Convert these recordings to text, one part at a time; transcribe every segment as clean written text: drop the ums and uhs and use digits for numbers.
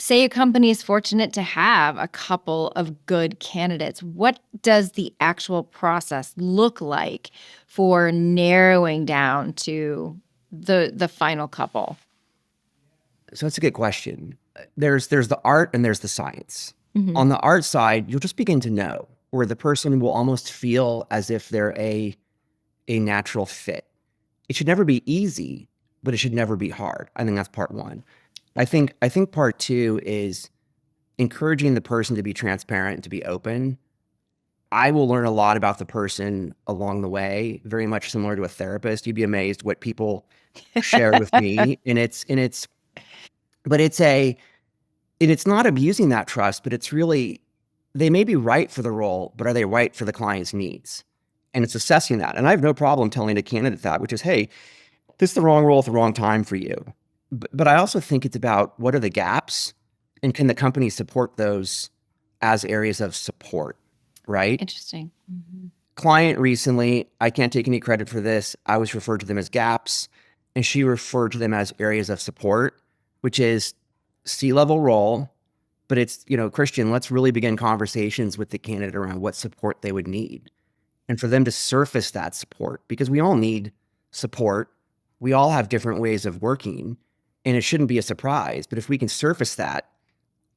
say a company is fortunate to have a couple of good candidates. What does the actual process look like for narrowing down to the final couple? So that's a good question. There's the art and there's the science. Mhm. On the art side, you'll just begin to know where the person will almost feel as if they're a natural fit. It should never be easy, but it should never be hard. I think that's part one. I think part two is encouraging the person to be transparent and to be open. I will learn a lot about the person along the way, very much similar to a therapist. You'd be amazed what people shared with me. But it's not abusing that trust, but it's really, they may be right for the role, but are they right for the client's needs? And it's assessing that. And I have no problem telling a candidate that, which is, hey, this is the wrong role at the wrong time for you. But I also think it's about what are the gaps and can the company support those as areas of support, right? Interesting. Mhm. Client recently, I can't take any credit for this. I was referred to them as gaps, and she referred to them as areas of support, which is C-level role. But it's, Kristian, let's really begin conversations with the candidate around what support they would need and for them to surface that support because we all need support. We all have different ways of working and it shouldn't be a surprise. But if we can surface that,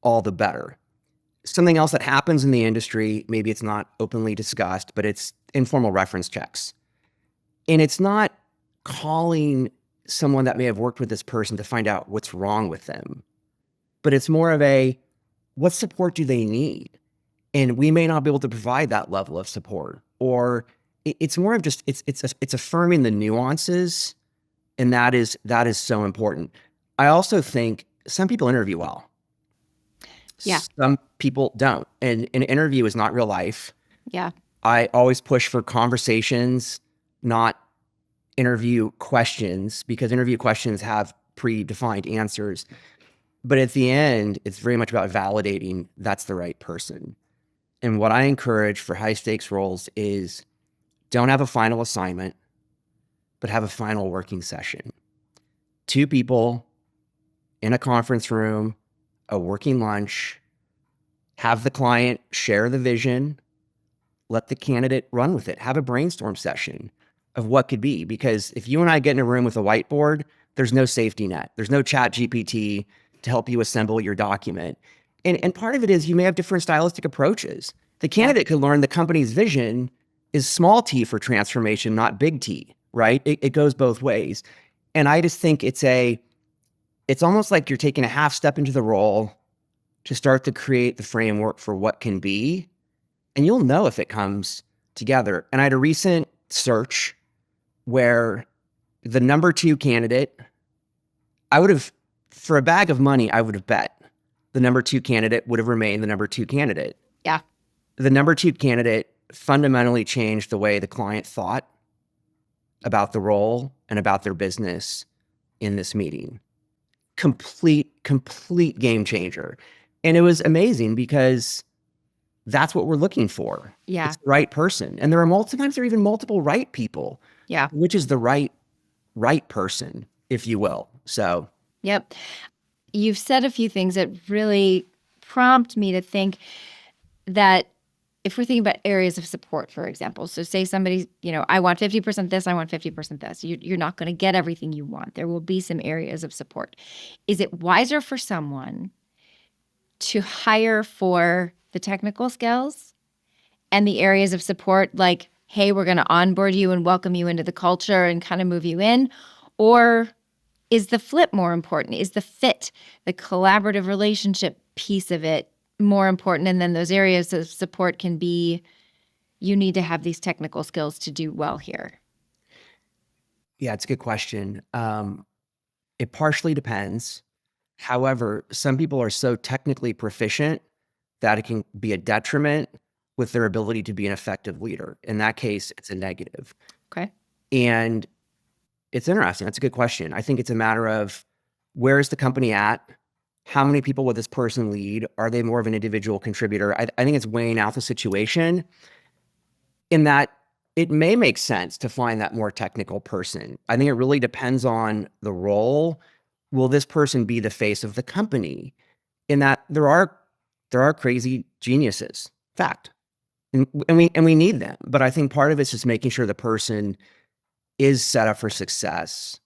all the better. Something else that happens in the industry, maybe it's not openly discussed, but it's informal reference checks. And it's not calling someone that may have worked with this person to find out what's wrong with them, but it's more of what support do they need? And we may not be able to provide that level of support, or it's more of just, it's affirming the nuances. And that is so important. I also think some people interview well. Yeah. Some people don't. And an interview is not real life. Yeah. I always push for conversations, not interview questions, because interview questions have predefined answers. But at the end, it's very much about validating that's the right person. And what I encourage for high stakes roles is don't have a final assignment, but have a final working session. 2 people in a conference room, a working lunch, have the client share the vision, let the candidate run with it, have a brainstorm session of what could be. Because if you and I get in a room with a whiteboard, there's no safety net. There's no chat GPT to help you assemble your document. And part of it is you may have different stylistic approaches. The candidate could learn the company's vision is small t for transformation, not big T, right? It goes both ways. And I just think it's almost like you're taking a half step into the role to start to create the framework for what can be. And you'll know if it comes together. And I had a recent search where the number 2 candidate, for a bag of money, I would have bet the number 2 candidate would have remained the number 2 candidate. Yeah. The number 2 candidate fundamentally changed the way the client thought about the role and about their business in this meeting. Complete game changer. And it was amazing because that's what we're looking for. Yeah. It's the right person. And sometimes there are even multiple right people. Yeah. Which is the right person, if you will. So. Yep. You've said a few things that really prompt me to think that if we're thinking about areas of support, for example, so say somebody, I want 50% this, I want 50% this. You're not going to get everything you want. There will be some areas of support. Is it wiser for someone to hire for the technical skills and the areas of support, like, hey, we're going to onboard you and welcome you into the culture and kind of move you in? Or is the flip more important? Is the fit, the collaborative relationship piece of it more important? And then those areas of support can be, you need to have these technical skills to do well here. Yeah, it's a good question. It partially depends. However, some people are so technically proficient that it can be a detriment with their ability to be an effective leader. In that case, it's a negative. Okay. And it's interesting. That's a good question. I think it's a matter of where is the company at? How many people will this person lead? Are they more of an individual contributor? I think it's weighing out the situation in that it may make sense to find that more technical person. I think it really depends on the role. Will this person be the face of the company? in that there are crazy geniuses, fact. And we need them. But I think part of it's just making sure the person is set up for success